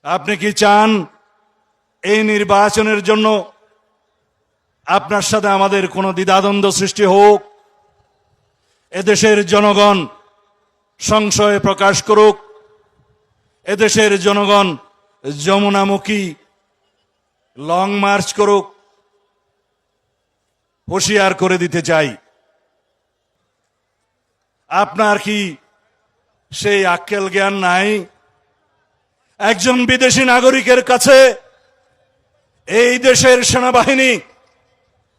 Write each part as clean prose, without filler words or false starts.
আপনি কি চান এই নির্বাচনের জন্য আপনার সাথে আমাদের কোনো দ্বিধাদ্বন্দ্ব সৃষ্টি হোক? এদেশের জনগণ সংশয় প্রকাশ করুক, এদেশের জনগণ যমুনামুখী লং মার্চ করুক? হুঁশিয়ার করে দিতে চাই, আপনার কি সেই আক্কেল জ্ঞান নাই? একজন বিদেশি নাগরিকের কাছে এই দেশের সেনাবাহিনী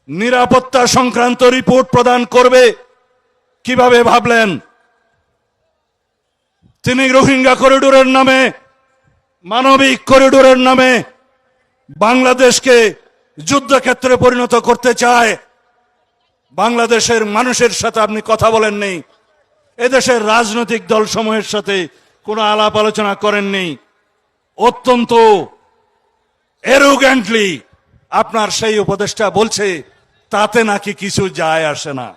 নিরাপত্তা সংক্রান্ত রিপোর্ট প্রদান করবে কিভাবে ভাবলেন? তিনি রোহিঙ্গা করিডোরের নামে, মানবিক করিডোরের নামে বাংলাদেশকে যুদ্ধক্ষেত্রে পরিণত করতে চায়। বাংলাদেশের মানুষের সাথে আপনি কথা বলেননি, এদেশের রাজনৈতিক দলসমূহের সাথে কোনো আলাপ আলোচনা করেননি। অত্যন্ত অ্যারোগ্যান্টলি আপনার সেই উপদেষ্টা বলছে তাতে নাকি কিছু যায় আসে না।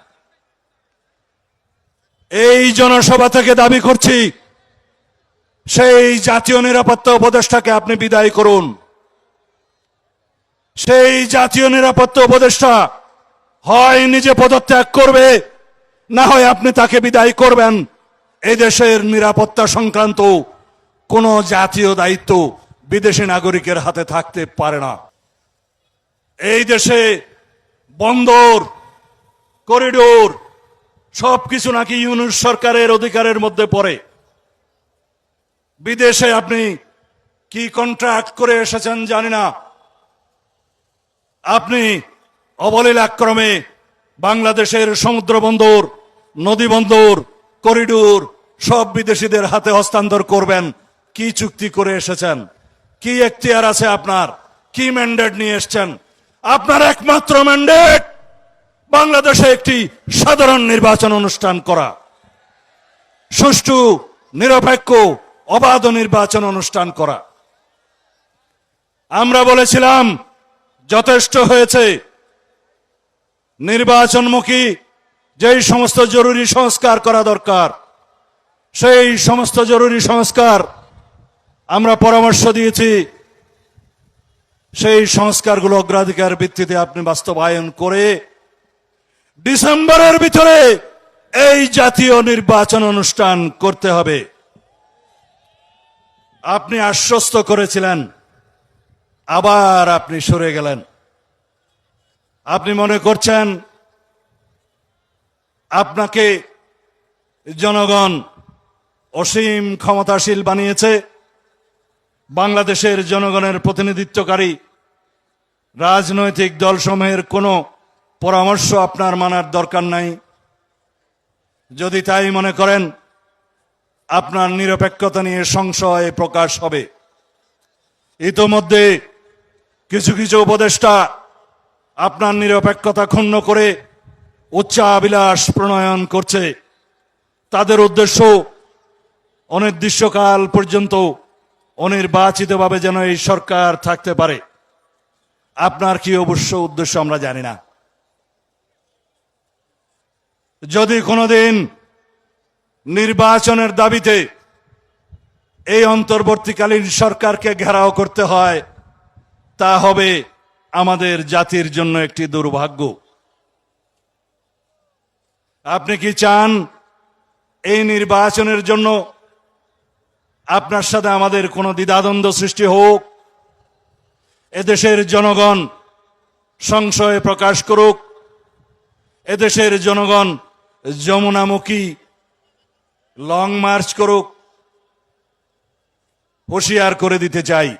এই জনসভা থেকে দাবি করছি, সেই জাতীয় নিরাপত্তা উপদেষ্টাকে আপনি বিদায় করুন। সেই জাতীয় নিরাপত্তা উপদেষ্টা হয় নিজে পদত্যাগ করবে, না হয় আপনি তাকে বিদায় করবেন। এই দেশের নিরাপত্তা সংক্রান্ত কোনো জাতীয় দায়িত্ব বিদেশি নাগরিকের হাতে থাকতে পারে না। এই দেশে বন্দর, করিডোর সবকিছু নাকি ইউনূস সরকারের অধিকারের মধ্যে পড়ে। বিদেশে আপনি কি কন্ট্রাক্ট করে এসেছেন জানি না, আপনি অবলীলাক্রমে বাংলাদেশের সমুদ্র বন্দর, নদী বন্দর, করিডোর সব বিদেশিদের হাতে হস্তান্তর করবেন। কি চুক্তি করে এসেছেন? কি এখতিয়ার আছে আপনার? কি ম্যান্ডেট নিয়ে এসেছেন? আপনার একমাত্র ম্যান্ডেট বাংলাদেশে একটি সাধারণ নির্বাচন অনুষ্ঠান করা, সুষ্ঠু, নিরপেক্ষ, অবাধ নির্বাচন অনুষ্ঠান করা। আমরা বলেছিলাম যথেষ্ট হয়েছে। নির্বাচনমুখী যেই সমস্ত জরুরি সংস্কার করা দরকার, সেই সমস্ত জরুরি সংস্কার আমরা পরামর্শ দিয়েছি। সেই সংস্কারগুলো অগ্রাধিকার ভিত্তিতে আপনি বাস্তবায়ন করে ডিসেম্বরের ভিতরে এই জাতীয় নির্বাচন অনুষ্ঠান করতে হবে। আপনি আশ্বস্ত করেছিলেন, আবার আপনি সরে গেলেন। আপনি মনে করছেন আপনাকে জনগণ অসীম ক্ষমতাশীল বানিয়েছে। বাংলাদেশের জনগণের প্রতিনিধিত্বকারী রাজনৈতিক দলসমূহের কোনো পরামর্শ আপনার মানার দরকার নাই। যদি তাই মনে করেন, আপনার নিরপেক্ষতা নিয়ে সংশয় প্রকাশ হবে। ইতোমধ্যে কিছু কিছু উপদেষ্টা আপনার নিরপেক্ষতা ক্ষুণ্ণ করে উচ্চাভিলাষ প্রণয়ন করছে। তাদের উদ্দেশ্য অনির্দিষ্টকাল পর্যন্ত অনির্বাচিতভাবে যেন এই সরকার থাকতে পারে। আপনার কি অবশ্য উদ্দেশ্য আমরা জানি না। যদি কোনোদিন নির্বাচনের দাবিতে এই অন্তর্বর্তীকালীন সরকারকে ঘেরাও করতে হয়, তা হবে আমাদের জাতির জন্য একটি দুর্ভাগ্য। আপনি কি চান এই নির্বাচনের জন্য আপনার সাথে আমাদের কোনো দ্বিধাদ্বন্দ্ব সৃষ্টি হোক? এদেশের জনগণ সংশয় প্রকাশ করুক, এদেশের জনগণ যমুনামুখী লং মার্চ করুক? হুঁশিয়ার করে দিতে চাই,